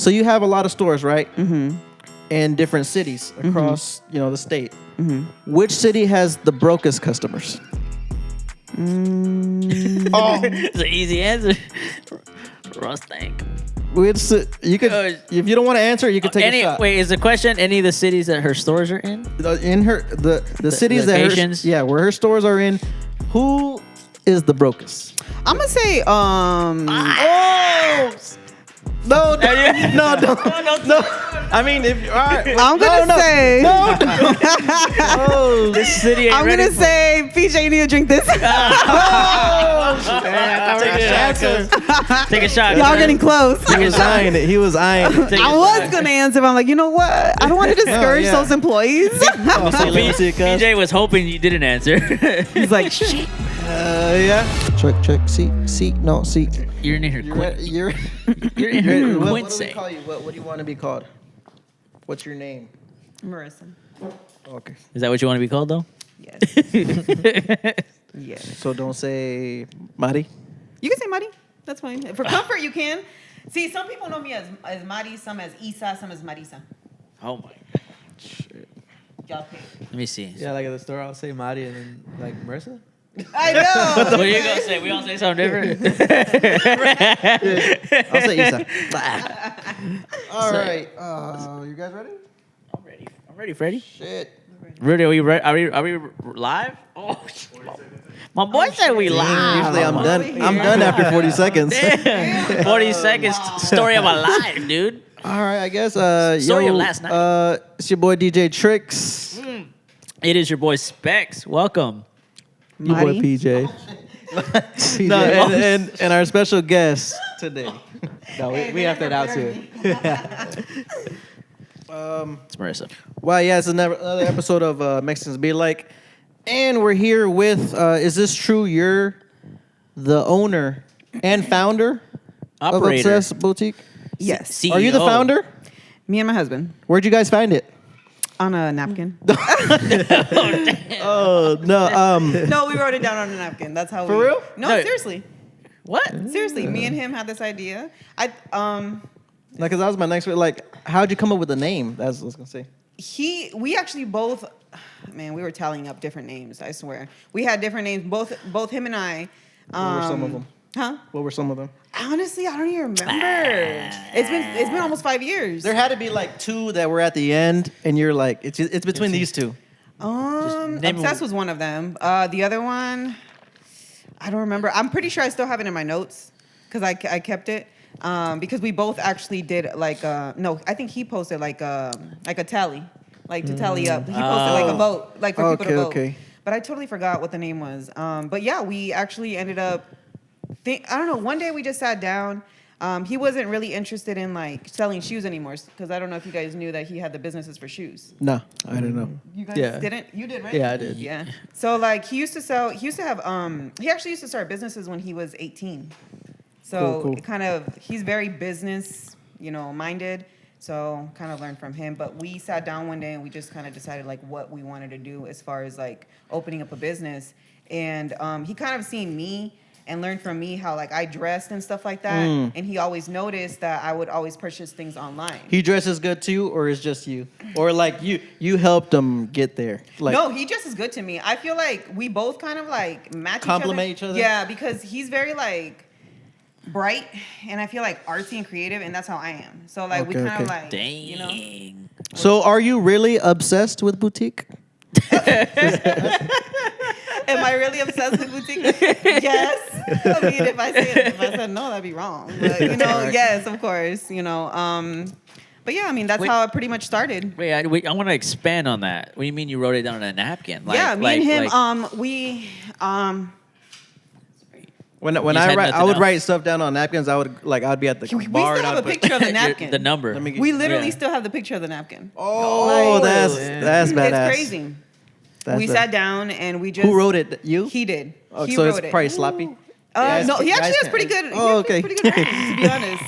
So you have a lot of stores, right? Mm-hmm. In different cities across, the state. Mm-hmm. Which city has the brokest customers? It's an easy answer. Mustang. You could, if you don't want to answer, you can take a shot. Wait, is the question any of the cities that her stores are in? In the cities locations? where her stores are in, who is the brokest? I'm gonna say No. I mean, if all right, I'm gonna say This city ain't I'm ready gonna say PJ, you need to drink this. Take a shot. Y'all getting close. He was eyeing it. I was gonna answer, but I'm like, you know what? I don't want to discourage those employees. PJ was hoping you didn't answer. He's like, shit. Yeah. Check. Seat. No, seat. You're in here. You're in her What do we Quincy. call you? What do you want to be called? What's your name? Marissa. Okay. Is that what you want to be called though? Yes. Yes. So don't say Mari. You can say Mari. That's fine. For comfort, you can. See, some people know me as Mari, some as Isa, some as Marisa. Oh my. Shit. Y'all pick. Let me see. Yeah, like at the store, I'll say Mari and then like Marissa. I know. What are you gonna say? We gonna say something different? I'll say Isa. All right. You guys ready? I'm ready, Freddie. Shit. Rudy, are we ready? Are we live? Oh, my boy said we live. Usually I'm done. I'm done after 40 seconds. Damn. 40 seconds. Story of my life, dude. All right, I guess. Story of last night. It's your boy DJ Tricks. It is your boy Specs. Welcome. Your boy Mari. PJ. No, and our special guest today. No, we have that out too. It's Marissa. Well, yeah, it's another episode of Mexicans Be Like. And we're here with, is this true? You're the owner and founder of Operator. Obsessed Boutique? Yes. CEO. Are you the founder? Me and my husband. Where'd you guys find it? On a napkin. Oh, no. No, we wrote it down on a napkin. That's how For we... real? No, No. seriously. What? Seriously, me and him had this idea. Because that was my next one. Like, how'd you come up with the name? That's what I was going to say. We actually both, man, we were tallying up different names, I swear. We had different names, both him and I. What were some of them? Huh? What were some of them? Honestly, I don't even remember. It's been almost 5 years. There had to be like two that were at the end, and you're like, it's between these two. name Obsessed was one of them. The other one, I don't remember. I'm pretty sure I still have it in my notes because I kept it. Because we both actually did like no, I think he posted like a tally, like to tally up. He posted like a vote, like for people to vote. Okay. But I totally forgot what the name was. But yeah, we actually ended up. I don't know. One day we just sat down. He wasn't really interested in like selling shoes anymore because I don't know if you guys knew that he had the businesses for shoes. No, I didn't know. You guys Yeah. didn't? You did, right? Yeah, I did. Yeah. So like he used to have he actually used to start businesses when he was 18. So Cool. it kind of, he's very business, minded. So kind of learned from him. But we sat down one day and we just kind of decided like what we wanted to do as far as like opening up a business. And he kind of seen me and learned from me how like I dressed and stuff like that. And he always noticed that I would always purchase things online. He dresses good too, or is just you, or like you helped him get there? Like, No, he just is good to me. I feel like we both kind of like match Complement each other? Yeah, because he's very like bright and I feel like artsy and creative, and that's how I am. So like we Okay, kind of okay. like Dang. So are you really obsessed with boutique? Am I really obsessed with boutique? Yes. I mean, if I said no, that'd be wrong. But yes, of course. But yeah, I mean that's how it pretty much started. Wait, I want to expand on that. What do you mean you wrote it down on a napkin? Like, Yeah, me and him. We When You I said write, I nothing would else? write stuff down on napkins. I'd be at the we bar. still and have a I'd picture of the napkin. the number. Let me get- We literally Yeah. still have the picture of the napkin. Oh, that's badass. It's crazy. That's we bad. sat down and we just. Who wrote it? You? He did. Oh, He so wrote it's it. probably sloppy. No, he actually guys has can- pretty good. Oh, okay. Pretty good writing, to be honest.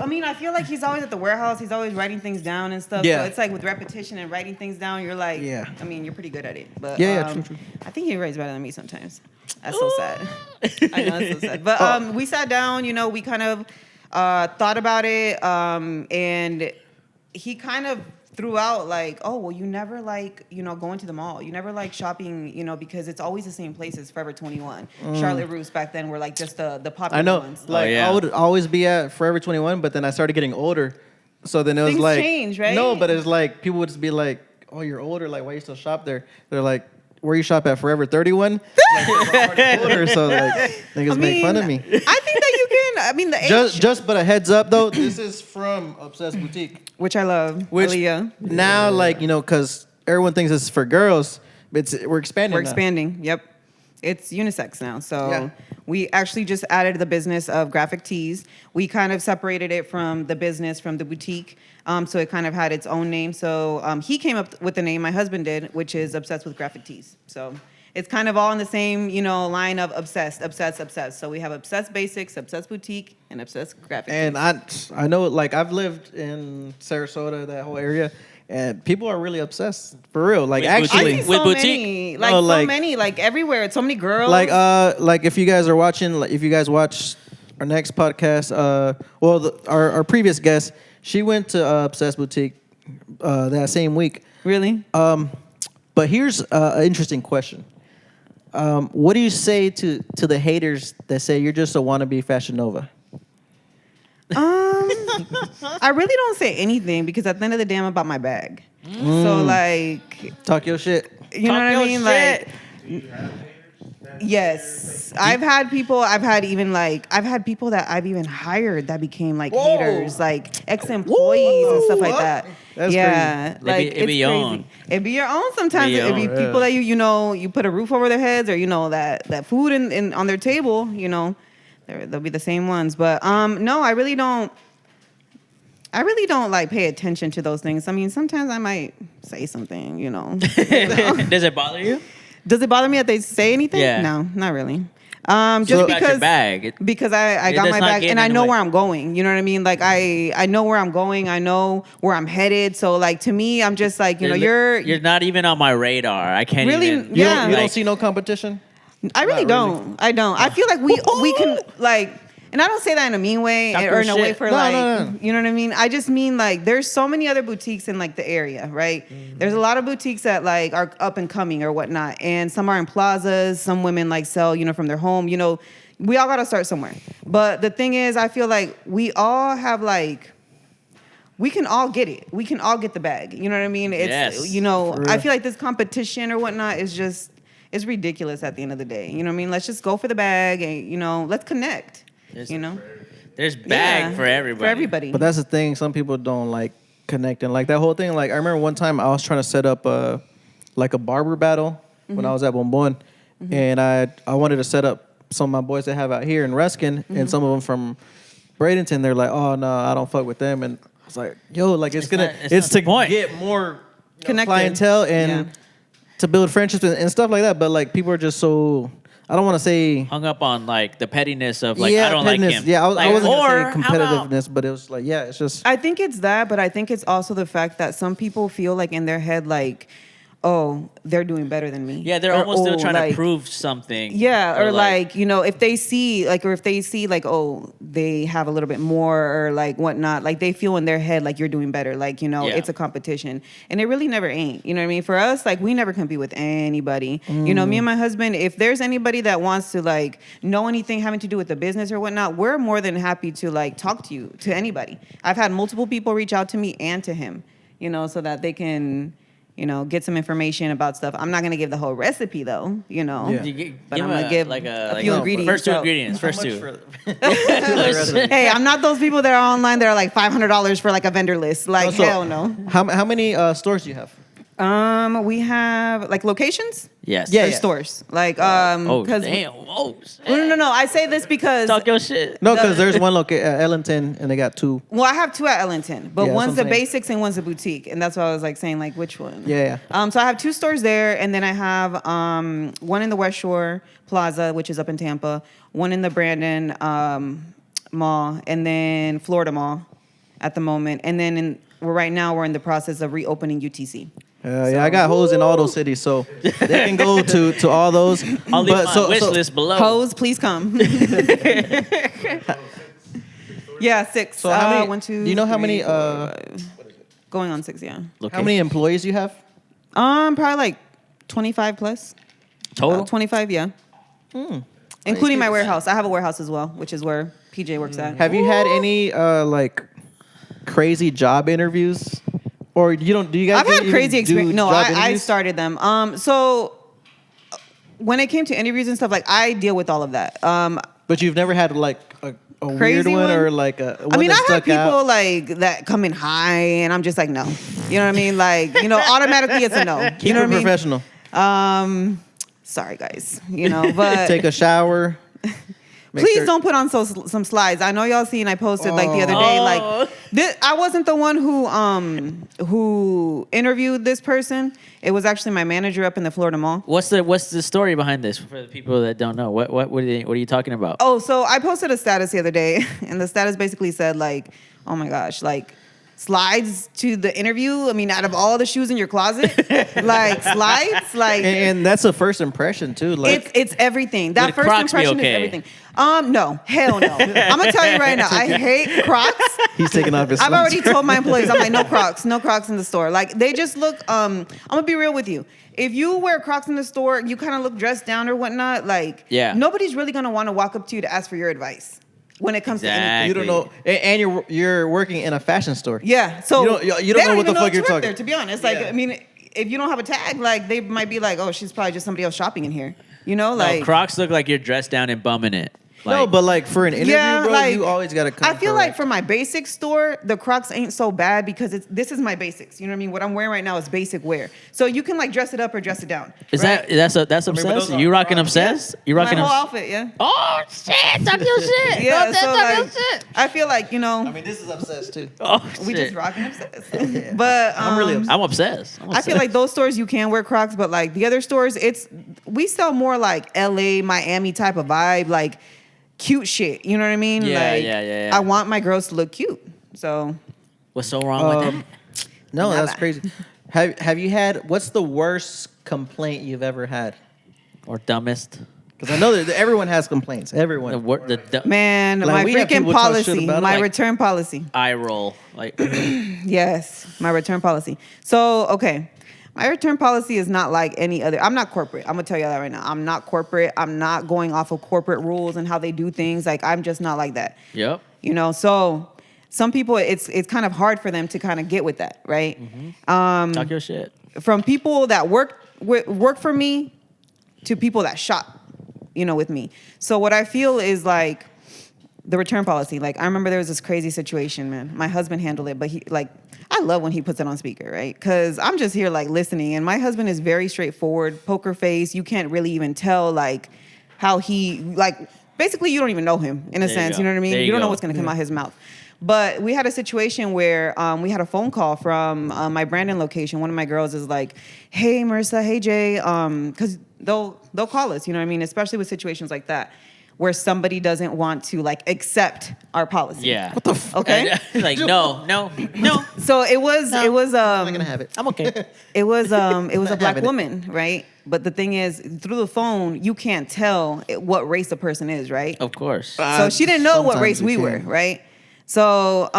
I mean, I feel like he's always at the warehouse. He's always writing things down and stuff. Yeah. So it's like with repetition and writing things down, you're like, Yeah. I mean, you're pretty good at it. But Yeah, true. I think he writes better than me sometimes. That's so sad. I know, that's so sad. But we sat down. We kind of thought about it, and he kind of threw out like, oh, well, you never like, going to the mall. You never like shopping, because it's always the same places. Forever 21, Charlotte Russe back then were like just the popular I know. ones. Like yeah. I would always be at Forever 21, but then I started getting older. So then it was Things like change, right? No, but it's like people would just be like, "Oh, you're older. Like, why you still shop there?" They're like, "Where you shop at Forever 31?" Like, I'm already older, so like niggas make fun of me. I think that you can. I mean, the age, Just but a heads up though, this is from Obsessed Boutique. which I love. Which Aaliyah. now, like, because everyone thinks it's for girls, but we're expanding. We're now. expanding. Yep. It's unisex now. So Yeah. we actually just added the business of graphic tees. We kind of separated it from the business, from the boutique. So it kind of had its own name. So he came up with the name, my husband did, which is Obsessed with Graphic Tees. So it's kind of all in the same, line of obsessed. So we have Obsessed Basics, Obsessed Boutique, and Obsessed Graphic And Tees. I know, like, I've lived in Sarasota, that whole area, and people are really obsessed for real. Like, With I actually, see With so boutique? many, like No, so like- many, like everywhere. So many girls. like if you guys are watching, like, if you guys watch our next podcast, our previous guest, she went to Obsessed Boutique that same week. Really? But here's an interesting question. What do you say to the haters that say you're just a wannabe Fashion Nova? I really don't say anything because at the end of the day, I'm about my bag. So like, Talk your shit. you know Talk what I your mean? shit. Like, yes, I've had people that I've even hired that became like Whoa. haters, like ex-employees and stuff like Whoa. that. That's yeah, crazy. like It be it's your crazy. own. It be your own sometimes. Be your It be own, people that you put a roof over their heads, or that food in on their table. They'll be the same ones. But no, I really don't like pay attention to those things. I mean, sometimes I might say something, Does it bother you? Does it bother me that they say anything? Yeah. No, not really. So Just about your because bag. because I got does my not bag get and in I the know way. where I'm going. You know what I mean? Like I know where I'm going. I know where I'm headed. So like to me, I'm just like You're not even on my radar. I can't Really? even. You, Yeah. you don't like- see no competition? I really Not really. don't. I don't. I feel like we can like. And I don't say that in a mean way Talk or your in a way shit. for No, like, no. you know what I mean? I just mean like there's so many other boutiques in like the area, right? There's a lot of boutiques that like are up and coming or whatnot. And some are in plazas. Some women like sell, from their home. We all got to start somewhere. But the thing is, I feel like we all have like, we can all get it. We can all get the bag. You know what I mean? It's, Yes. I feel like this competition or whatnot is just, it's ridiculous at the end of the day. You know what I mean? Let's just go for the bag and, let's connect. There's bag Yeah, for everybody. For everybody. But that's the thing. Some people don't like connecting. Like that whole thing. Like I remember one time I was trying to set up a barber battle when I was at Bonbon, and I wanted to set up some of my boys that have out here in Ruskin, and some of them from Bradenton. They're like, "Oh no, I don't fuck with them." And I was like, "Yo, like it's not to the point. get more Connected. clientele and Yeah. to build friendships and stuff like that." But like people are just so. I don't want to say. Hung up on like the pettiness of like yeah, I don't like pettiness. him. Yeah, I Like, wasn't or gonna say how about- competitiveness, but it was like, yeah, it's just. I think it's that, but I think it's also the fact that some people feel like in their head, like, oh, they're doing better than me. Yeah, they're Or, almost still oh, trying like, to prove something. Yeah, or like, if they see, like, or if they see, like, oh, they have a little bit more or, like, whatnot, like, they feel in their head like you're doing better. Like, Yeah. it's a competition. And it really never ain't. You know what I mean? For us, like, we never compete with anybody. Me and my husband, if there's anybody that wants to, like, know anything having to do with the business or whatnot, we're more than happy to, like, talk to you, to anybody. I've had multiple people reach out to me and to him, so that they can... get some information about stuff. I'm not gonna give the whole recipe though, Yeah. but I'm gonna give a few ingredients. First two So- ingredients. First two. Hey, I'm not those people that are online that are like $500 for like a vendor list. Like So, hell no. How many stores do you have? We have like locations. Yes. Yeah, Or yeah. stores. Like Oh because damn. Oh. no. I say this because Talk your shit. No, because there's one location at Ellington, and they got two. well, I have two at Ellington, but Yeah, that's one's what the I'm saying. basics and one's a boutique, and that's why I was like saying like which one. Yeah. So I have two stores there, and then I have one in the West Shore Plaza, which is up in Tampa, one in the Brandon Mall, and then Florida Mall at the moment, and then right now we're in the process of reopening UTC. Yeah, I got hoes in all those cities, so they can go to all those. I'll leave But my wish list below. Hoes, please come. Yeah, 6. So how many? 1, 2. Do you know how 3, many? 4, 5. Going on 6, yeah. Okay. How many employees you have? Probably like 25 plus. total? 25, yeah. Including my warehouse. I have a warehouse as well, which is where PJ works at. Have you had any like crazy job interviews, or you don't? Do you guys? I've had even crazy do experience. No, job I interviews? started them. So when it came to interviews and stuff, like I deal with all of that. But you've never had like a weird Crazy one, one? or like a one I mean, that I've had stuck people out? like that come in high, and I'm just like, no. You know what I mean? Like, automatically it's a no. Keep You know it what I mean? professional. Sorry, guys. But Take a shower. Make please sure- don't put on some slides. I know y'all seen I posted like the other day. Oh. Like I wasn't the one who interviewed this person. It was actually my manager up in the Florida Mall. What's the story behind this for the people that don't know? What are you talking about? Oh, so I posted a status the other day, and the status basically said like, "Oh my gosh, like slides to the interview. I mean, out of all the shoes in your closet, like slides, like." And that's a first impression too. Like It's everything. That Would first Crocs be impression okay? is everything. No, hell no. I'm gonna tell you right now. I hate Crocs. he's taking off his. I've slides. already told my employees, I'm like, no Crocs in the store. Like they just look. I'm gonna be real with you. If you wear Crocs in the store, you kind of look dressed down or whatnot. Like, Yeah. nobody's really gonna want to walk up to you to ask for your advice when it comes to anything. You don't know, and you're working in a fashion store. Yeah, so You don't know what the fuck you're you work talking. there, to be honest. Like, Yeah. I mean, if you don't have a tag, like they might be like, oh, she's probably just somebody else shopping in here. Like No, Crocs look like you're dressed down and bumming it. No, but like for an interview, Yeah, bro, like, you always gotta come. I feel like correct. for my basic store, the Crocs ain't so bad because this is my basics. You know what I mean? What I'm wearing right now is basic wear. So you can like dress it up or dress it down. Is right? that's but obsessed? those are You rocking Crocs. obsessed? You rocking my whole obsessed? outfit? Yeah. Oh shit! Talk your shit. Yeah. Don't So talk your like, shit. I feel like I mean, this is obsessed too. Oh we shit. just rocking obsessed. But I'm really obsessed. I'm obsessed. I feel like those stores you can wear Crocs, but like the other stores, we sell more like LA, Miami type of vibe, like cute shit. You know what I mean? Yeah, like, yeah. I want my girls to look cute. So What's so wrong with that? No, Nada. that's crazy. Have you had? What's the worst complaint you've ever had? Or dumbest? Because I know that everyone has complaints. The Everyone. word, the man, Like, my we have freaking people talk shit policy, about it, my like- return policy. eye roll. Like Yes, my return policy. So, okay. My return policy is not like any other. I'm not corporate. I'm going to tell you that right now. I'm not corporate. I'm not going off of corporate rules and how they do things. Like, I'm just not like that. yep. So some people, it's kind of hard for them to kind of get with that, right? Talk your shit. From people that work for me to people that shop, with me. So what I feel is like the return policy. Like I remember there was this crazy situation, man. My husband handled it, but I love when he puts it on speaker, right? Because I'm just here like listening, and my husband is very straightforward, poker face. You can't really even tell like how he like. Basically, you don't even know him in a There you sense. go. You know what I mean? There You, you don't know go. what's going to come out his mouth. But we had a situation where we had a phone call from my Brandon location. One of my girls is like, "Hey, Marissa. Hey, Jay." Because they'll call us. You know what I mean? Especially with situations like that, where somebody doesn't want to like accept our policy. Yeah. What the? F- Okay. Like no. So it was I'm not gonna have it. I'm okay. it was a Not black having it. woman, right? But the thing is, through the phone, you can't tell what race a person is, right? Of course. So she didn't know what Sometimes race you we can. were, right? So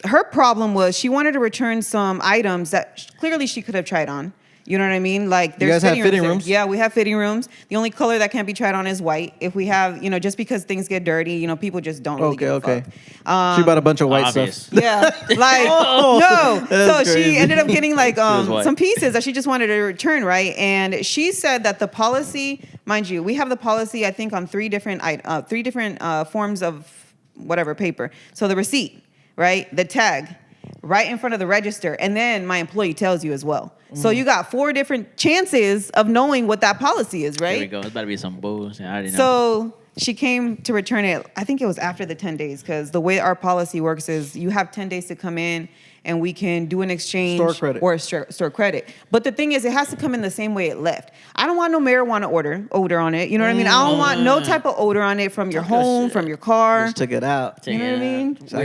her problem was she wanted to return some items that clearly she could have tried on. You know what I mean? Like there's guys have fitting there. rooms? Yeah, we have fitting rooms. The only color that can't be tried on is white. If we have, just because things get dirty, people just don't really give a Okay. fuck. She bought a bunch of white Obvious. stuff. Yeah, like Oh, no. So that's she crazy. ended up getting like was white. some pieces that she just wanted to return, right? And she said that the policy, mind you, we have the policy I think on three different forms of whatever paper. So the receipt, right? The tag, right in front of the register, and then my employee tells you as well. So you got 4 different chances of knowing what that policy is, right? Here we go. It's about to be some bullshit. I already know. So she came to return it. I think it was after the 10 days because the way our policy works is you have 10 days to come in and we can do an exchange Store credit. or store credit. But the thing is, it has to come in the same way it left. I don't want no marijuana odor on it. You know what I mean? I don't want no type of odor on it from your home, from your car. Just took it out. You know what I mean? So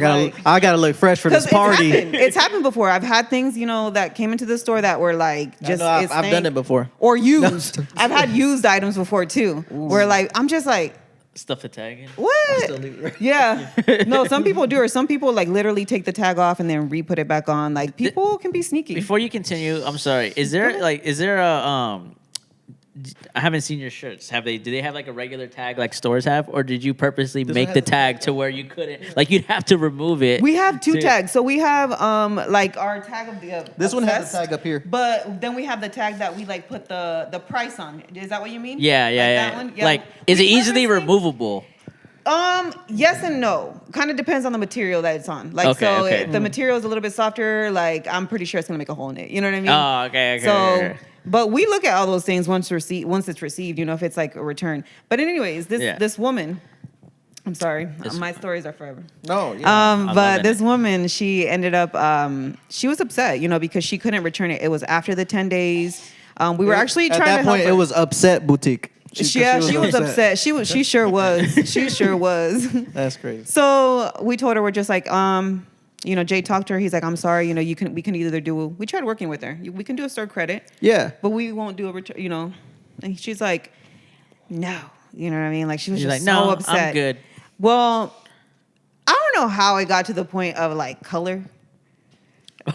I gotta look fresh for this party. It's happened before. I've had things, that came into the store that were like I just. know, I've it's done stank. it before. Or used. I've had used items before too, where like I'm just like, Stuff the tag in. What? Yeah. No, some people do, or some people like literally take the tag off and then re-put it back on. Like people can be sneaky. Before you continue, I'm sorry. Is there a I haven't seen your shirts. Do they have like a regular tag like stores have, or did you purposely make the tag to where you couldn't, like you'd have to remove it? We have two tags. So we have like our tag of the This one has obsessed, the tag up here. but then we have the tag that we like put the price on. Is that what you mean? Yeah, Like yeah. that one? Yeah. Like, is it We easily purposely- removable? Yes and no. Kind of depends on the material that it's on. Like, Okay, so okay. if the material is a little bit softer, like I'm pretty sure it's gonna make a hole in it. You know what I mean? Oh, okay. So, Okay. but we look at all those things once it's received. You know, if it's like a return. But anyways, this woman. I'm sorry, my stories are forever. No, yeah. But loving this it. woman, she ended up, she was upset, you know, because she couldn't return it. It was after the 10 days. We were actually at trying that to help point. her. It was upset boutique. She was upset. She sure was. She sure was. That's crazy. So we told her, we're just like, you know, Jay talked to her. He's like, I'm sorry, you know, we can either do. We tried working with her. We can do a store credit, Yeah. but we won't do a return. You know, and she's like, no, you know what I mean? Like she was She's just like, so no, upset. I'm good. Well, I don't know how it got to the point of like color.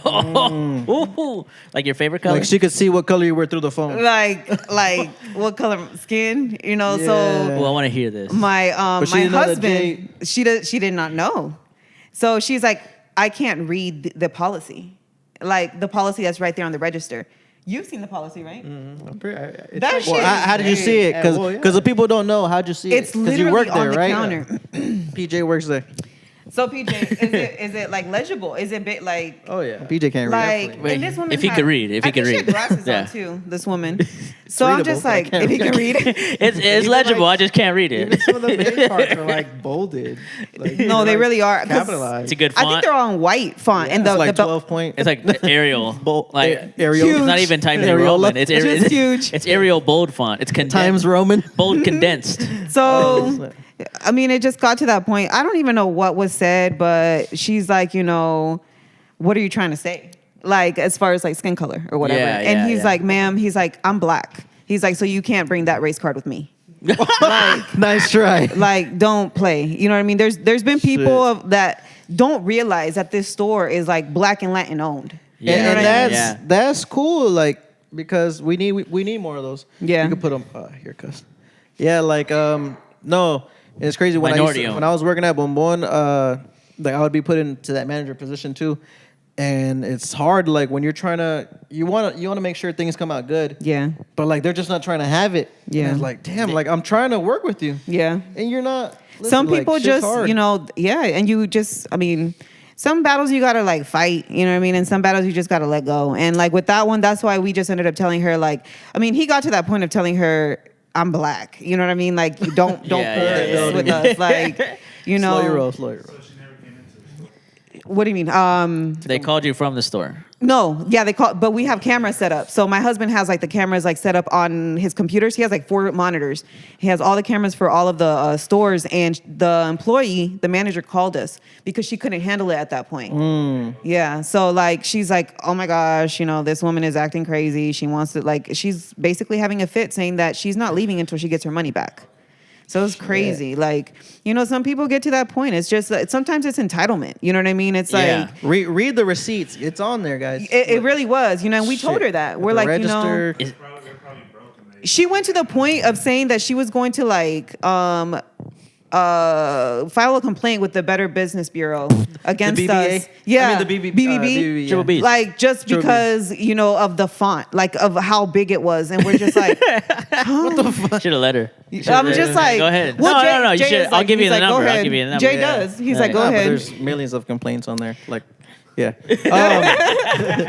Ooh, like your favorite color? Like she could see what color you were through the phone. Like what color skin, you know? Yeah. So Oh, I want to hear this. my But she my didn't know that husband, she did not know. So she's like, I can't read the policy, like the policy that's right there on the register. You've seen the policy, right? I'm pretty, it's That like- shit Well, how did you see it? Because Well, yeah. the people don't know. How'd you see it? It's 'Cause literally you work on there, the right? counter. PJ works there. So PJ, is it like legible? Is it bit like Oh yeah. PJ can't read. like? Wait, And this woman if he had- could read, if he I think could she had read. glasses Yeah. on too. This woman. So I'm readable, just but I like, can't if he read. can read it. It's Even, legible. like- I just can't read it. Even some of the main parts are like bolded. Like, No, they like, really are. 'Cause capitalized. It's a good I font. think they're on white font, and It's the like the 12 point. It's like Arial. Bold, Like Arial. Huge. It's not even Times New Areola. Roman. It's Just huge. It's Arial bold font. It's condensed. Times Roman. bold condensed. So, I mean, it just got to that point. I don't even know what was said, but she's like, you know, what are you trying to say? Like, as far as like skin color or whatever. Yeah, and yeah, he's yeah. like, ma'am, he's like, I'm black. He's like, so you can't bring that race card with me. Like, Nice try. like, don't play. You know what I mean? There's been people Shit. that don't realize that this store is like Black and Latin owned. Yeah, and know what I mean? that's cool. Like because we need more of those. Yeah. You can put them here, cuz. Yeah, like no, it's crazy when Minority when I was working at Bonbon, like I would be put into that manager position too. And it's hard, like when you're trying to, you want to make sure things come out good. Yeah. But like they're just not trying to have it. Yeah. And it's like, damn, like I'm trying to work with you, Yeah. and you're not. Listen, Some like, people shit's just, hard. you know, yeah, and you just, I mean, some battles you gotta like fight, you know what I mean? And some battles you just gotta let go. And like with that one, that's why we just ended up telling her, like, I mean, he got to that point of telling her, I'm black. You know what I mean? Like, don't pull Yeah, this yeah, with us. Like, you know. Slow your roll, slow your roll. What do you mean? They called you from the store. No, yeah, they call, but we have cameras set up. So my husband has like the cameras like set up on his computers. He has like 4 monitors. He has all the cameras for all of the stores. And the employee, the manager, called us because she couldn't handle it at that point. Yeah, so like she's like, oh my gosh, you know, this woman is acting crazy. She wants to like, she's basically having a fit, saying that she's not leaving until she gets her money back. So it's crazy. Like, you know, some people get to that point. It's just sometimes it's entitlement. You know what I mean? It's like. Yeah. Read the receipts. It's on there, guys. It really was, you know, and we told Shit. her that. We're The like, register. you know, she went to the point of saying that she was going to like file a complaint with the Better Business Bureau against BBA? us. Yeah, I mean, the BBB. BBB, Triple B's. Like just Triple because, you know, of the font, like of how big it was. And we're just like, Should have let her. I'm just like, Go ahead. well, No. You Jay should. is I'll like- give you he's the like, go number. I'll ahead. give you the number. Jay Yeah. does. He's like, go Nah, but ahead. there's millions of complaints on there. Like, yeah.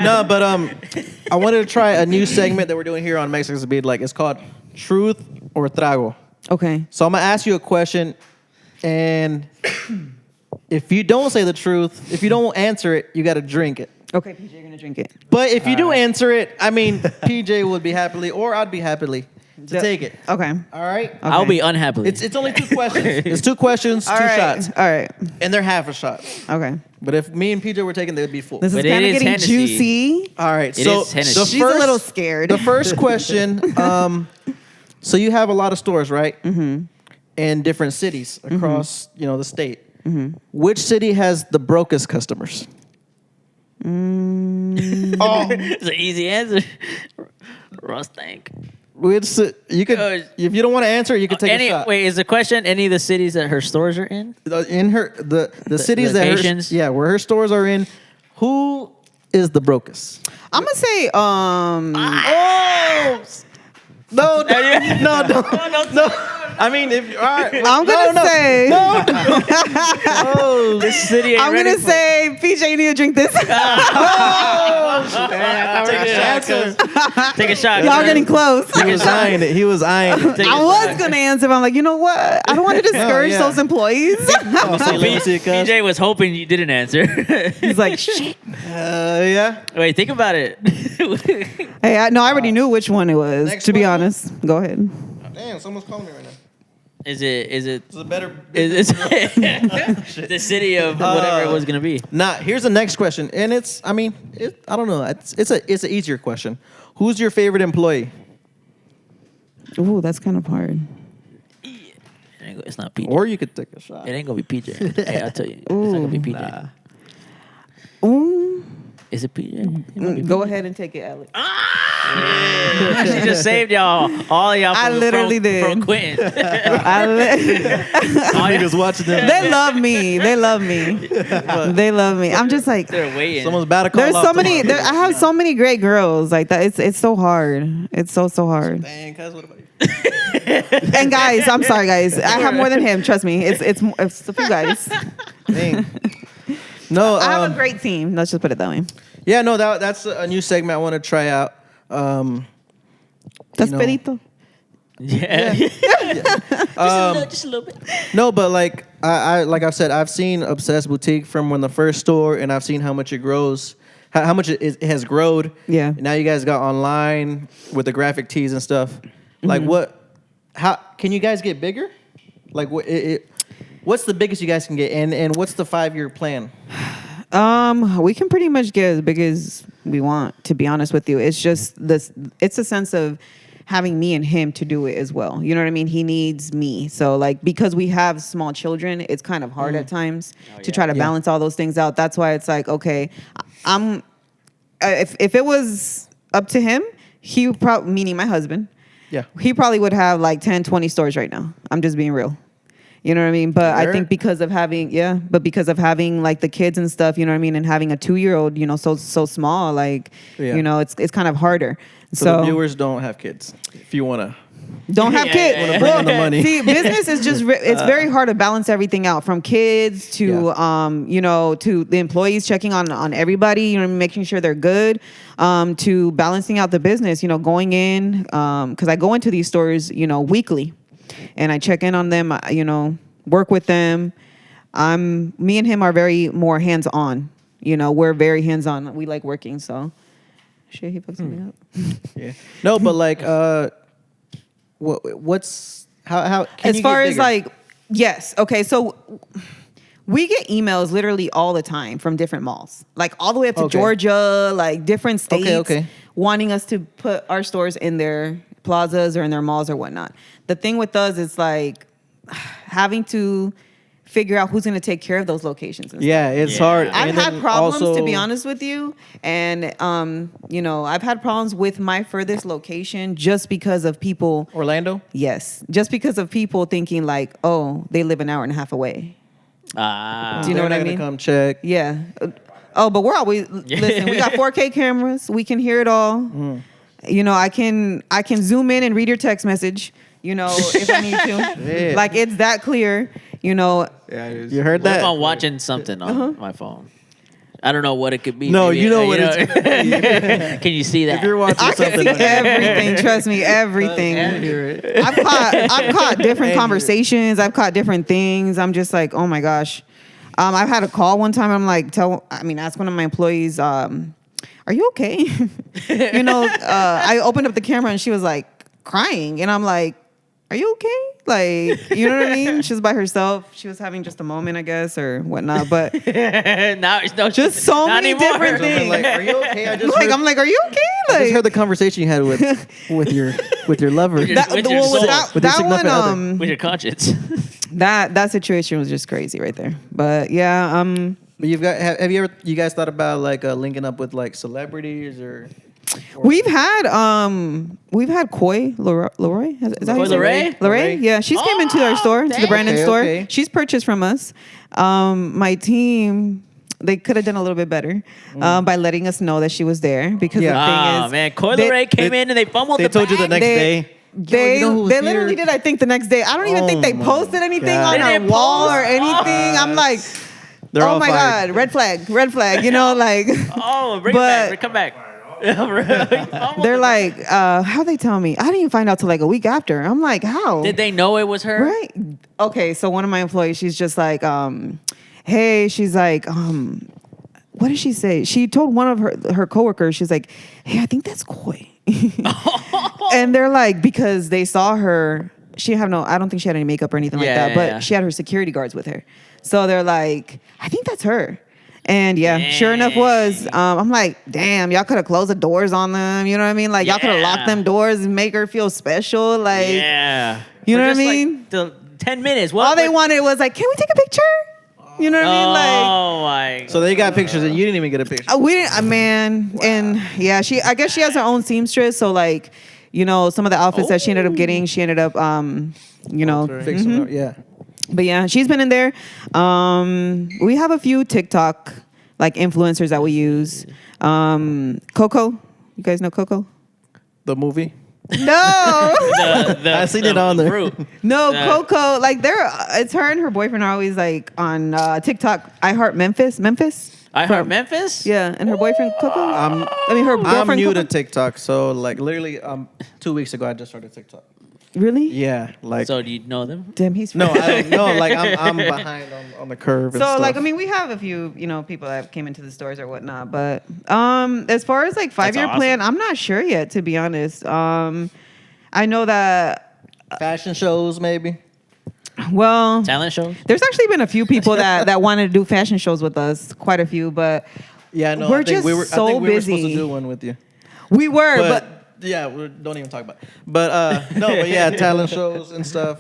No, but I wanted to try a new segment that we're doing here on Mexico's Beat. Like, it's called Truth or Trago. Okay. So I'm gonna ask you a question, and if you don't say the truth, if you don't answer it, you got to drink it. Okay, PJ, you're gonna drink it. But if you do answer it, I mean, PJ would be happily, or I'd be happily to take it. Okay. All right. I'll be unhappily. It's only 2 questions. It's 2 questions, 2 All right. shots, All right. and they're half a shot. Okay. But if me and PJ were taking, they would be full. This is But it kind of is getting Hennessy. juicy. All right. It So is Hennessy. the She's a little scared. The first question. So you have a lot of stores, right? Mm-hmm. in different cities across, the state. Which city has the brokest customers? It's an easy answer. Rostank. You could, if you don't want to answer, you could take a shot. Wait, is the question any of the cities that her stores are in? In the cities locations? where her stores are in, who is the brokest? I'm gonna say No, no. I mean, if all right, I'm gonna say oh, This city ain't I'm ready gonna for say PJ, you need to drink this. Take a shot. Y'all getting close. he was eyeing it. He was eyeing it. Take a I was shot. gonna answer, but I'm like, you know what? I don't want to discourage yeah. those employees. Let me see it, cuz. PJ was hoping you didn't answer. He's like, shit. Yeah. Wait, think about it. Hey, I already knew which one it was. Next To be question. honest, go ahead. Damn, someone's calling me right now. Is it It's a better. is it the city of whatever it was gonna be? Nah, here's the next question, and I don't know. It's an easier question. Who's your favorite employee? Ooh, that's kind of hard. It's not PJ. Or you could take a shot. It ain't gonna be PJ. Hey, I'll tell you. It's not gonna be PJ. Ooh. Is it PJ? It might be Go ahead and take it, Alex. She just saved y'all, all of y'all. I From, literally from, did. From quitting. All niggas watching them. They love me. They love me. They love me. I'm just like, They're waiting. Someone's about to call there's off so many. tomorrow. I have so many great girls like that. It's so hard. It's so hard. Dang, cuz, what about you? And guys, I'm sorry, guys. I have more than him. Trust me. It's a few guys. Dang. No, I have a great team. Let's just put it that way. yeah, no, that's a new segment I want to try out. That's know. Perito. Yeah. Just a little bit. No, but like like I've said, I've seen Obsessed Boutique from when the first store, and I've seen how much it grows, how much it has grown. Yeah. And now you guys got online with the graphic tees and stuff. Like how can you guys get bigger? Like what's the biggest you guys can get, and what's the 5-year plan? We can pretty much get as big as we want, to be honest with you. It's just this, it's a sense of having me and him to do it as well. You know what I mean? He needs me. So like, because we have small children, it's kind of hard at times to try to balance all those things out. That's why it's like, okay, if it was up to him, he would probably, meaning my husband, he probably would have like 10, 20 stores right now. I'm just being real. You know what I mean? But I think because of having like the kids and stuff, you know what I mean, and having a 2-year-old, so small, like, it's kind of harder. So the viewers don't have kids. If you wanna, don't have kids. Wanna bring in the money. See, business is just it's very hard to balance everything out, from kids to to the employees, checking on everybody, making sure they're good, to balancing out the business, going in, because I go into these stores, weekly. And I check in on them, work with them. Me and him are very more hands-on. We're very hands-on. We like working, so shit, he fucks me up. Yeah. No, but like, what's how can as you far get as bigger? like, yes, okay, so we get emails literally all the time from different malls, like all the way up to Georgia, like different states, wanting us to put our stores in their plazas or in their malls or whatnot. The thing with us is like having to figure out who's going to take care of those locations. And yeah, it's hard. I've And had then problems, also, to be honest with you, and I've had problems with my furthest location just because of people. Orlando. Yes, just because of people thinking like, oh, they live an hour and a half away. Do you know They're what not I gonna mean? Come check. Yeah. Oh, but we're always listen. We got 4K cameras. We can hear it all. I can zoom in and read your text message. If I need to. Yeah. Like, it's that clear. Yeah, it is. You heard What that? if I'm watching something on my phone? I don't know what it could be. No, Maybe, you know what it's. Can you see that? If you're watching I can something, see everything. Trust me, everything. I've caught different conversations. I've caught different things. I'm just like, oh my gosh. I've had a call one time. I'm like, ask one of my employees, are you okay? I opened up the camera and she was like crying, and I'm like, are you okay? Like, you know what I mean? She was by herself. She was having just a moment, I guess, or whatnot. But now, no, just so not many anymore. different things. like, are you okay? I just I'm like, are you okay? I just heard Like the conversation you had with your lover. With your- that, with your well, soul. that, With your that one, significant other. With your conscience. that situation was just crazy right there. But yeah, But you've got have you guys thought about like linking up with like celebrities or we've had Koi Leroy. Is that how you Koi say it? Leray? Leray? Yeah, she's came into our store, to the dang. Brandon Okay, store. okay. She's purchased from us. My team, they could have done a little bit better by letting us know that she was there, because Yeah. the thing is, Man, Koi they- Leray came in and they fumbled they the told you the bag. next They- day? They you know who's they literally here? did. I think the next day. I don't even think Oh they my posted anything God. on They our didn't wall post? or anything. I'm like, They're oh all my fired. God, red flag. You know, like Oh, bring But- it back. Come back. they're like, how they tell me? I didn't even find out till like a week after. I'm like, how? Did they know it was her? Right. Okay, so one of my employees, she's just like, hey, she's like, what did she say? She told one of her coworkers, she's like, hey, I think that's Koi. And they're like, because they saw her, she didn't have no, I don't think she had any makeup or anything like Yeah, that, but yeah. she had her security guards with her. So they're like, I think that's her. And yeah, sure enough was. I'm like, damn, y'all could have closed the doors on them. You know what I mean? Like y'all could have locked Yeah. them doors and make her feel special. Like Yeah. You For know what I just, mean? Like, the 10 minutes. What, all they what- wanted was like, can we take a picture? You know what I mean? Like Oh my. So they got pictures and you didn't even get a picture. we didn't, man. And yeah, I guess she has her own seamstress. So like, you know, some of the outfits that she ended up getting, she ended up, you know, Fix them up, yeah. but yeah, she's been in there. We have a few TikTok like influencers that we use. Coco, you guys know Coco? The movie. No, I seen it on there. Fruit. no, Yeah. Coco. Like it's her and her boyfriend are always like on TikTok. I Heart Memphis. I heard Memphis? Yeah, and her boyfriend Coco. Her I'm girlfriend new Coco. to TikTok, so like literally 2 weeks ago I just started TikTok. Really? Yeah, like So do you know them? Damn, he's no, I don't know. Like I'm behind on the curve. And So stuff. like I mean we have a few people that came into the stores or whatnot, but as far as like 5-year awesome. plan, I'm not sure yet, to be honest. I know that fashion shows maybe. well Talent shows? there's actually been a few people that wanted to do fashion shows with us, quite a few, but Yeah, no, We're I think just we were, so I think we were supposed busy. to do one with you, we were, but, but yeah, don't even talk about it. But no, but yeah, talent shows and stuff.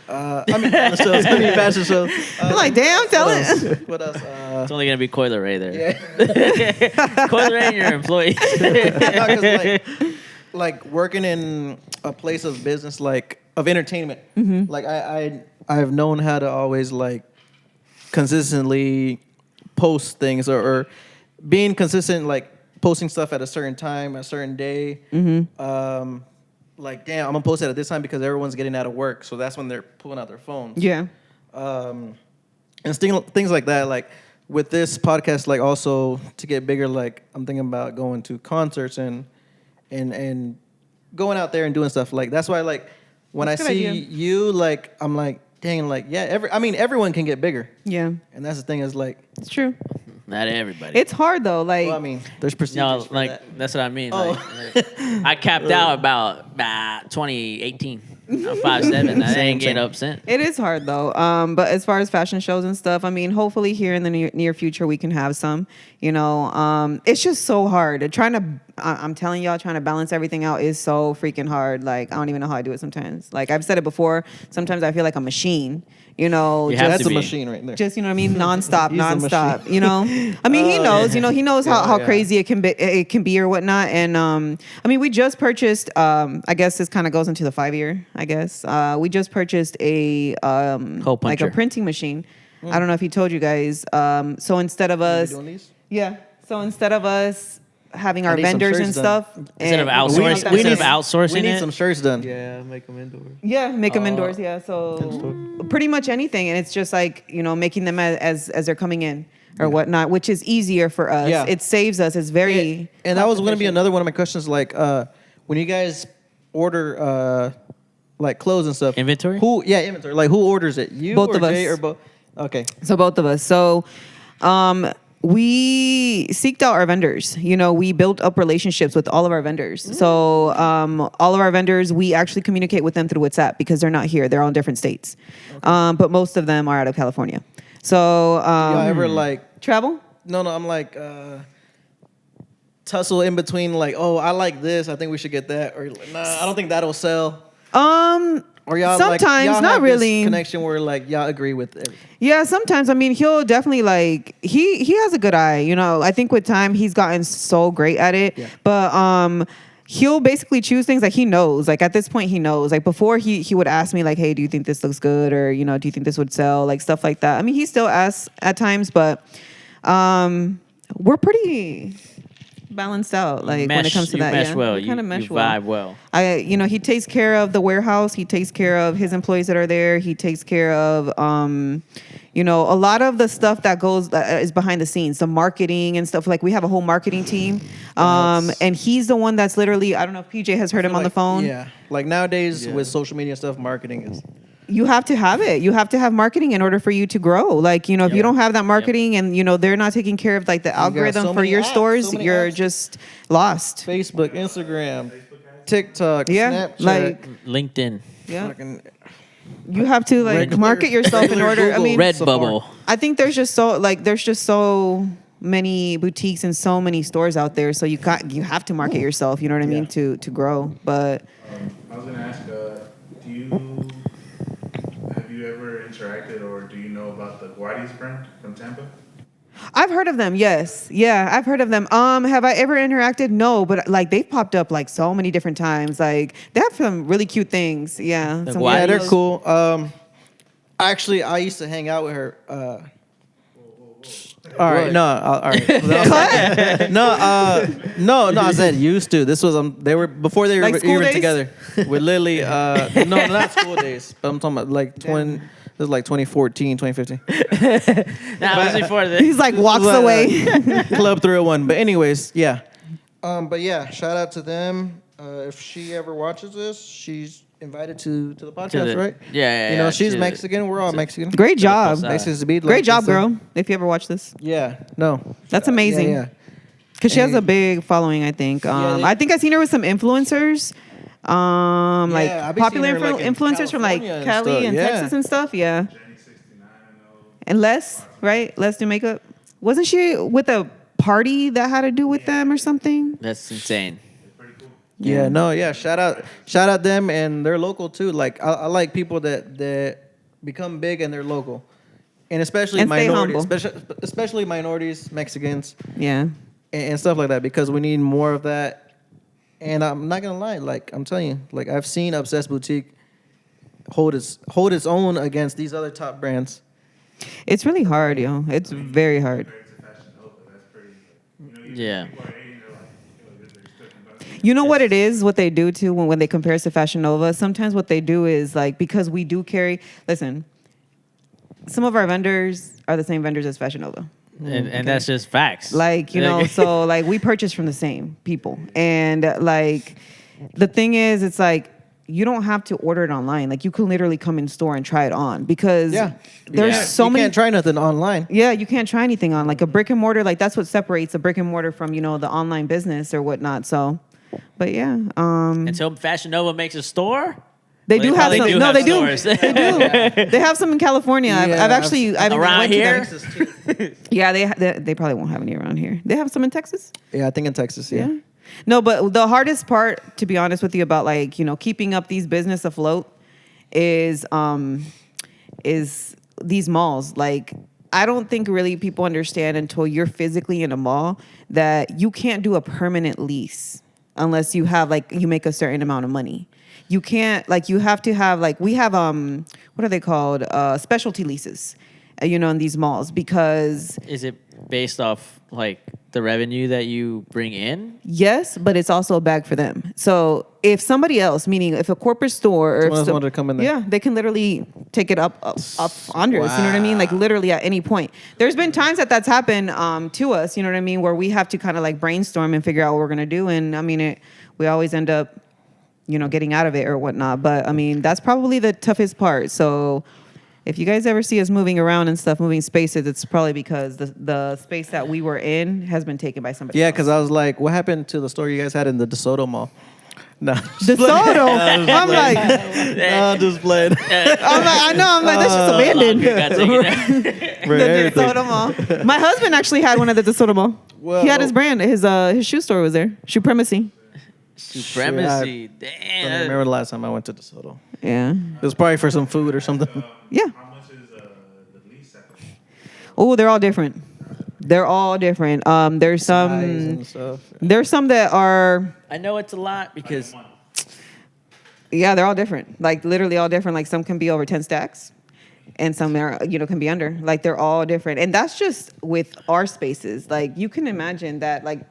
I mean, talent shows. I mean, fashion shows. I'm like, damn, tell what it. else? What else? It's only going to be Koi Leray there. Yeah. Koi Leray and your employees. No, 'cause, like working in a place of business, like of entertainment. Like I've known how to always like consistently post things or being consistent, like posting stuff at a certain time, a certain day. Like damn, I'm gonna post it at this time because everyone's getting out of work, so that's when they're pulling out their phones. Yeah. And things like that. Like with this podcast, like also to get bigger, like I'm thinking about going to concerts and going out there and doing stuff. Like that's why, like when That's a I good see idea. you, like I'm like, dang, like yeah. Everyone can get bigger, Yeah. and that's the thing is like, It's true. Not everybody. It's hard though. Like well, I mean, there's procedures no, for like that. that's what I mean. Oh. Like, I capped out about 2018. I'm 5'7". I Same, ain't get same. up since. it is hard though. But as far as fashion shows and stuff, I mean, hopefully here in the near future we can have some. You know, it's just so hard. I'm telling y'all, trying to balance everything out is so freaking hard. Like I don't even know how I do it sometimes. Like I've said it before. Sometimes I feel like a machine. You know, You have That's to a be. machine right there. just you know what I mean, nonstop, He's a nonstop. machine. You know, I mean, he knows. yeah. You know, he knows Yeah, how yeah. crazy it can be or whatnot. And I mean, we just purchased. I guess this kind of goes into the 5-year. I guess we just purchased a Hole like a puncher. printing machine. I don't know if he told you guys. So instead of You us, doing these? yeah. So instead of us having our need some vendors shirts and done. stuff, Instead of and- outsourcing, we instead of need- outsourcing We need it. some shirts done. Yeah, make them indoors. Yeah, make them indoors. Yeah, so pretty much anything, and it's just like making them as they're coming in or whatnot, which is easier for us. Yeah. It saves us. It's very And that was going to be cost-efficient. another one of my questions. Like, when you guys order like clothes and stuff, Inventory? Inventory. Like, who orders it? You Both or of us. Jay or both? Okay. So both of us. So we seeked out our vendors. You know, we built up relationships with all of our vendors. So all of our vendors, we actually communicate with them through WhatsApp because they're not here. They're all in different states. But most of them are out of California. So Y'all ever like? travel? No. I'm like. tussle in between, like, oh, I like this, I think we should get that, or like, nah, I don't think that'll sell. Or y'all Sometimes, like, y'all not have really. this connection where like y'all agree with everything. Yeah, sometimes. I mean, he'll definitely like he has a good eye. You know, I think with time he's gotten so great at it. Yeah. But he'll basically choose things like he knows. Like at this point, he knows. Like before, he would ask me like, "Hey, do you think this looks good?" Or you know, "Do you think this would sell?" Like stuff like that. I mean, he still asks at times, but we're pretty balanced out. Like when it comes to you that, mesh yeah, well. we kind of mesh you well. vibe well. He takes care of the warehouse. He takes care of his employees that are there. He takes care of, a lot of the stuff that is behind the scenes, the marketing and stuff. Like we have a whole marketing team, and he's the one that's literally. I don't know if PJ has heard him on the phone. Yeah, like nowadays with social media stuff, marketing is. You have to have it. You have to have marketing in order for you to grow. Like, if you don't have that marketing and, they're not taking care of like the algorithm so for many your apps, stores, so many you're apps. just lost. Facebook, Instagram, TikTok, Yeah, Snapchat. like LinkedIn. yeah, fucking- you have to like Regular- market yourself in regular order. I Google. mean, Redbubble. I think there's just so many boutiques and so many stores out there. So you have to market yourself. You know what I mean to grow. But I was gonna ask, have you ever interacted or do you know about the Guardi's brand from Tampa? I've heard of them. Yes, yeah, I've heard of them. Have I ever interacted? No, but like they've popped up like so many different times. Like they have some really cute things. Yeah, some Guadis? Yeah, they're cool. Actually, I used to hang out with her. All right, no, all right. No, I said used to. This was they were before they were Like school even days? together. With Lily, no, not school days. But I'm talking about like this is like 2014, 2015. That was before this. He's like walks away. Club 301. But anyways, yeah. But yeah, shout out to them. If she ever watches this, she's invited to the podcast, right? Yeah, You know, yeah, she's to- Mexican. We're all Mexican. Great job. post Nice to be. Great job, girl. If you ever watch this, Yeah. No. that's amazing. Yeah. Because she has a big following, I think. I think I've seen her with some influencers, like I've been popular seeing her, like, in influencers from like California and Cali stuff, and yeah. Texas and stuff. Yeah, Jenny 69, I know. and Les, right? Les do makeup. Wasn't she with a party that had to do with them or something? That's insane. Yeah, no, yeah. Shout out them, and they're local too. Like I like people that become big and they're local, and especially And stay minorities, humble. especially minorities, Mexicans, Yeah. and stuff like that. Because we need more of that. And I'm not gonna lie, like I'm telling you, like I've seen Obsessed Boutique hold its own against these other top brands. It's really hard, yo. It's very hard. Compared to Fashion Nova, that's pretty, Yeah. people are hating, they're like, this is talking about. You know what it is, what they do too when they compare us to Fashion Nova? Sometimes what they do is like, because we do carry, listen, some of our vendors are the same vendors as Fashion Nova. And that's just facts. Like, so like we purchase from the same people. And like the thing is, it's like you don't have to order it online. Like you can literally come in store and try it on because there's Yeah. so you many. can't try nothing online. Yeah, you can't try anything on like a brick and mortar. Like that's what separates a brick and mortar from, the online business or whatnot. So, but yeah, Until Fashion Nova makes a store. they Well, do have probably some. No, have they do. stores. They do. They have some in California. I've Yeah, actually I've Around went to here? them. Yeah, they probably won't have any around here. They have some in Texas. Yeah, I think in Texas. Yeah. Yeah. No, but the hardest part, to be honest with you, about like, keeping up these business afloat is these malls. Like, I don't think really people understand until you're physically in a mall that you can't do a permanent lease unless you have you make a certain amount of money. You can't, you have to have, we have, what are they called? Specialty leases, in these malls because Is it based off the revenue that you bring in? yes, but it's also a bag for them. So if somebody else, meaning if a corporate store or Someone else if wanted to come in there. yeah, they can literally take it up under us. You know what I mean? Like literally at any point. There's been times that's happened to us. You know what I mean? Where we have to kind of brainstorm and figure out what we're gonna do. And I mean, we always end up, getting out of it or whatnot. But I mean, that's probably the toughest part. So if you guys ever see us moving around and stuff, moving spaces, it's probably because the space that we were in has been taken by somebody Yeah, else. because I was like, what happened to the store you guys had in the DeSoto Mall? No. DeSoto. I'm like, No, I'm just playing. I know. I'm like, that's just abandoned. Got taken out. For The everything. DeSoto Mall. My husband actually had one at the DeSoto Mall. Well, He had his brand. His shoe store was there. Supremacy. Supremacy. I don't Damn. remember the last time I went to DeSoto. Yeah. It was probably for some food or something. Yeah. How much is the lease at the Oh, they're all different. They're all different. There's Size some. and stuff. There's some that are. I know it's a lot because Yeah, they're all different. Like literally all different. Like some can be over 10 stacks, and some are can be under. Like they're all different, and that's just with our spaces. Like you can imagine that. Like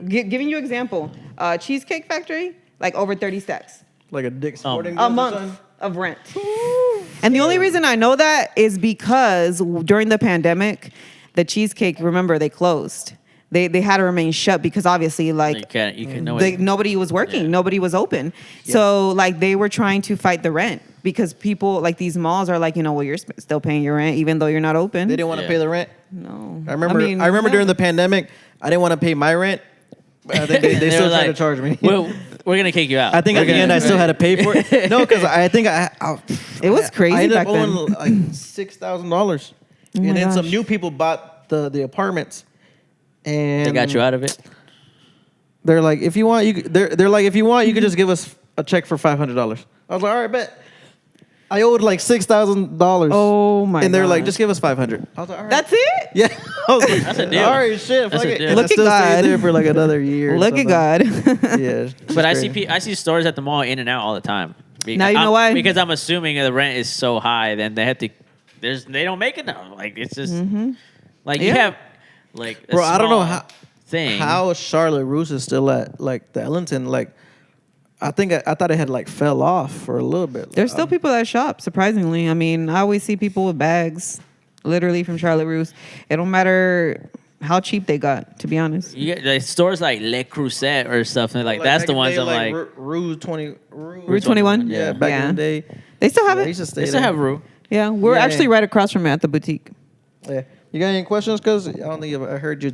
giving you example, Cheesecake Factory, like over 30 stacks Like a Dick's Sporting a Goods or month something? of rent. And the only reason I know that is because during the pandemic, the Cheesecake, remember, they closed. They had to remain shut because obviously, you like, can know nobody was working. Yeah. Nobody was open. So, like, they were trying to fight the rent because people, like, these malls are like, well, you're still paying your rent even though you're not open. They didn't want to Yeah. pay the rent. No. I remember during the pandemic, I didn't want to pay my rent. But I think they They still were tried to like, charge me. We're gonna kick you out. I think at the end I still had to pay for it. No, because I think It was crazy I ended back up then. owing like $6,000, my and then some gosh. new people bought the apartments, and They got you out of it. They're like, if you want, they're like, if you want, you could just give us a check for $500. I was like, all right, bet. I owed like $6,000. Oh, my And they're like, gosh. just give us $500. I was like, all right. That's it? Yeah. I was like, That's a deal. all right, shit. That's Fuck a it. deal. And Look I at still God. stayed there for like another year. or Look at something. God. Yeah. it's But I crazy. I see stores at the mall in and out all the time. Now you know why? Because I'm assuming the rent is so high, then they have to. They don't make enough. Like it's just like you Yeah. have like a Bro, I don't know small how thing. How Charlotte Russe is still at like the Ellington. Like, I think I thought it had like fell off for a little bit. There's still people that shop, surprisingly. I mean, I always see people with bags, literally from Charlotte Russe. It don't matter how cheap they got, to be honest. You get like stores like Le Creuset or something like that's back the in ones day, I'm like. Rue 20. Route 21? Yeah, back Yeah. in the day. They still have I it? used to stay They still there. have Rue. Yeah, we're Yeah. actually right across from it at the boutique. Yeah. You got any questions? Cause I don't think I heard you.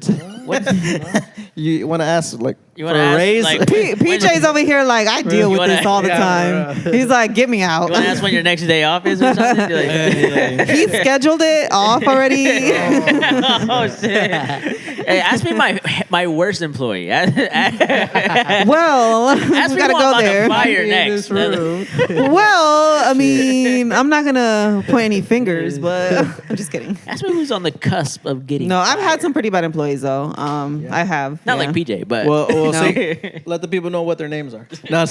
You want to ask like You for wanna a ask, raise? like- PJ's over here like, I deal with wanna- this all the Yeah, time. He's like, get me out. You want to ask when your next day off is or something? You're like, He scheduled it off already. oh shit! Hey, ask me my worst employee. ask Well, we me gotta who I'm go about there. to fire In next. this room. Well, I mean, I'm not gonna point any fingers, but I'm just kidding. Ask me who's on the cusp of getting. No, I've had fired. some pretty bad employees though. I have. Not yeah. like PJ, but Well, No. so let the people know what their names are. No,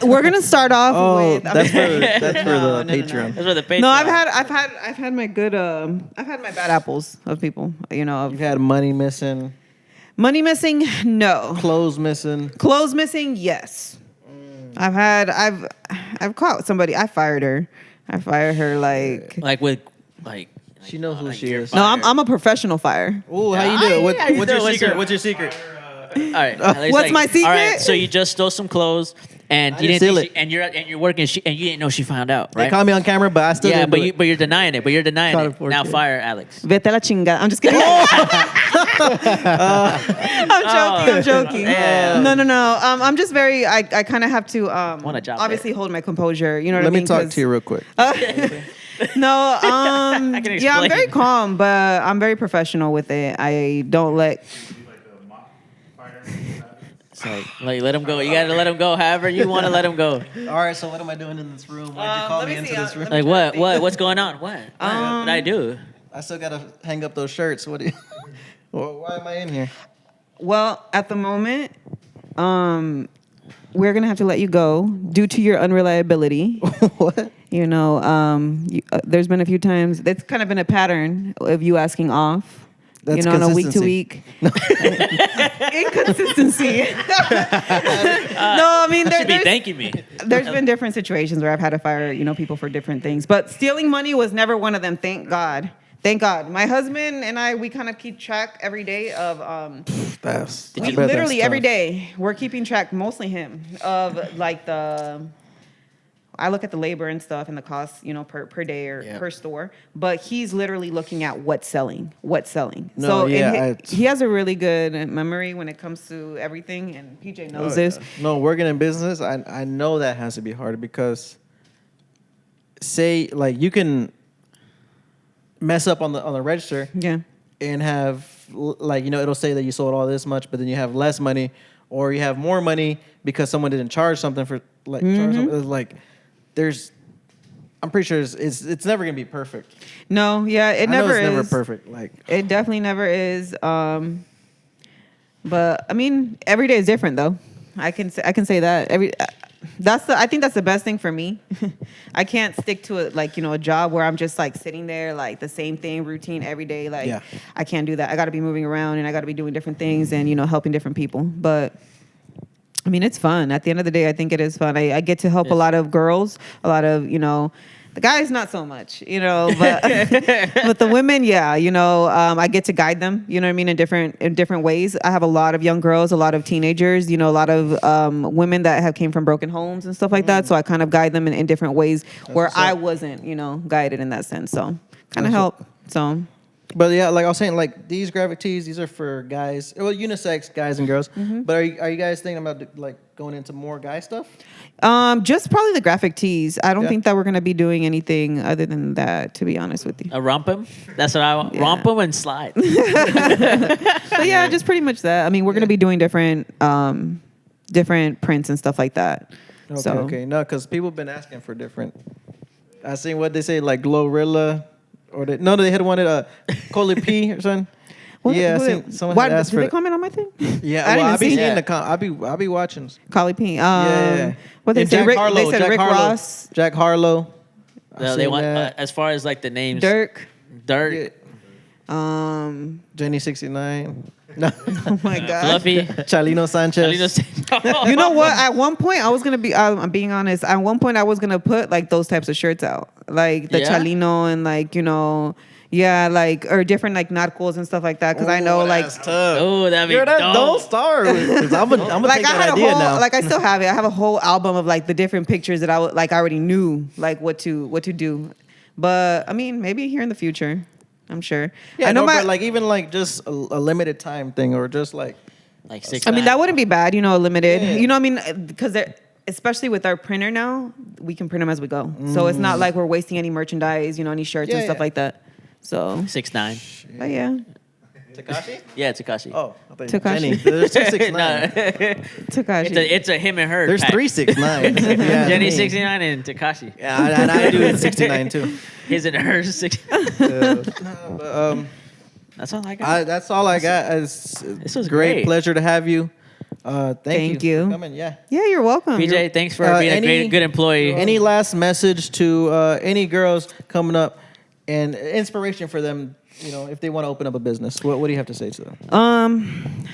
We're gonna start off oh, with. that's for the No, no, Patreon. that's where the Patreon. No, I've had my good. I've had my bad apples of people. Of You've had money missing, money missing. No. clothes missing. Clothes missing. Yes. I've caught somebody. I fired her. I fired her like. like with like. She knows who like she you're is. No, fired. I'm a professional fire. Ooh, how you do? How you What's your doing? secret? What's your secret? All right. Alex, What's my All right. secret? So you just stole some clothes, and I you didn't didn't steal think and you're working, and you didn't know she found out, They right? caught me on camera, but I still Yeah, didn't but do it. you're denying it. But you're denying Caught it. it for Now kid. fire Alex. Vete la chinga. I'm just kidding. I'm joking. Yeah. No. I'm just very. I kind of have to. Want a job obviously hold my composure. You know what Let I mean? me talk 'Cause- to you real quick. No, can yeah, I'm explain. very calm, but I'm very professional with it. I don't let. So like let him go. You gotta let him go. However you want to let him go. All right, so what am I doing in this room? Why'd you call let me me into see, this room? Like what? What's going on? What? What did I do? I still gotta hang up those shirts. What do you? Well, why am I in here? Well, at the moment, we're gonna have to let you go due to your unreliability. What? There's been a few times. It's kind of been a pattern of you asking off. That's on a week to consistency. week. Inconsistency. No, I mean You should be there's thanking me. there's been different situations where I've had to fire people for different things, but stealing money was never one of them. Thank God. Thank God. My husband and I, we kind of keep track every day of. That's I We bet that's literally every tough. day we're keeping track, mostly him, of like I look at the labor and stuff and the costs, per day or Yeah. per store. But he's literally looking at what's selling. No, So yeah, he has a really good memory when it comes to everything, and PJ knows this. No, working in business, I know that has to be hard because, say, like you can mess up on the register Yeah. and have like, it'll say that you sold all this much, but then you have less money, or you have more money because someone didn't charge something for charge something. It's like I'm pretty sure it's never gonna be perfect. No, yeah, it I know never it's is. never perfect. Like It definitely never is. But I mean, every day is different though. I can say that I think that's the best thing for me. I can't stick to it like, a job where I'm just like sitting there like the same thing routine every day. Like Yeah. I can't do that. I got to be moving around and I got to be doing different things and helping different people. But I mean, it's fun. At the end of the day, I think it is fun. I get to help a lot of girls, a lot of, the guys not so much, but but the women, yeah, I get to guide them, you know what I mean, in different ways. I have a lot of young girls, a lot of teenagers, a lot of women that have came from broken homes and stuff like that. So I kind of guide them in different ways where I wasn't, guided in that sense. So kind of help. So. But yeah, like I was saying, like these graphic tees, these are for guys, well, unisex guys and girls. But are you guys thinking about like going into more guy stuff? Just probably the graphic tees. I don't Yeah. think that we're gonna be doing anything other than that, to be honest with you. A romp 'em? That's what I want. Yeah. Romp 'em and slide. But yeah, just pretty much that. I mean, we're gonna be doing different prints and stuff like that. Okay, So okay. No, because people have been asking for different. I seen what they say, like Glorilla, or they had one at Coley P or something. Yeah, I seen someone had asked did for they it. comment on my thing? Yeah, I well, I didn't be see. seeing I be watching. Collie P. Yeah. What they And say? Jack Rick, Harlow, they said Jack Rick Harlow, Ross, Jack Harlow. I No, they seen want that. as far as like the names. Dirk. Dirk. Yeah, Jenny 69. No, Oh my God. Fluffy. Chalino Sanchez. You know what? At one point, I was gonna be. I'm being honest. At one point, I was gonna put like those types of shirts out, like the Yeah? Chalino and like yeah, like or different like narcos and stuff like that. Because I know like Oh, that'd be You're that dope. don't start with. I'm gonna like take I that had a idea whole now. like I still have it. I have a whole album of like the different pictures that I would like. I already knew like what to do, but I mean maybe here in the future, I'm sure. yeah, I know but like even like just a limited time thing, or just like Like 6 I mean, that wouldn't be bad, limited. Yeah. You know what I mean? Because especially with our printer now, we can print them as we go. So it's not like we're wasting any merchandise, any shirts and Yeah, stuff yeah. like that. So, 6'9". but yeah, Takashi. Yeah, Takashi. Oh, I thought Tekashi. Jenny. There's 269. No. Takashi. It's a him and her. There's pack. 369. Jenny 69 and Takashi. Yeah, and I do it 69 too. His and hers 6. But, That's all I got. that's all I got. This was great. great. Pleasure to have you. Thank Thank you. you. For coming. Yeah. Yeah, you're welcome. PJ, thanks for being any- a good employee. Any last message to any girls coming up and inspiration for them? If they want to open up a business, what do you have to say to them?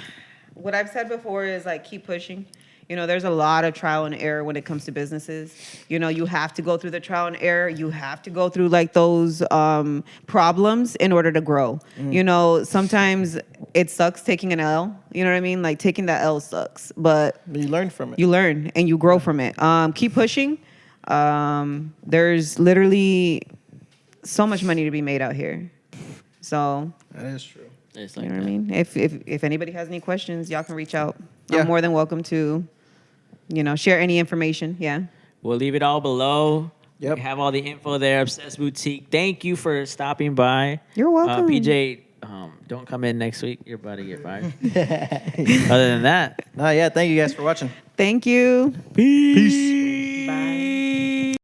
What I've said before is like keep pushing. There's a lot of trial and error when it comes to businesses. You have to go through the trial and error. You have to go through like those problems in order to grow. Sometimes it sucks taking an L. You know what I mean? Like taking that L sucks, but You learn from it. you learn and you grow from it. Keep pushing. There's literally so much money to be made out here. So That is true. It's you like know what I that. mean? If anybody has any questions, y'all can reach out. Yeah. I'm more than welcome to, share any information. Yeah. We'll leave it all below. Yep. We have all the info there. Obsessed Boutique. Thank you for stopping by. You're welcome. PJ, don't come in next week. You're about to get fired. Other than that, Yeah. Thank you guys for watching. Thank you. peace. Bye.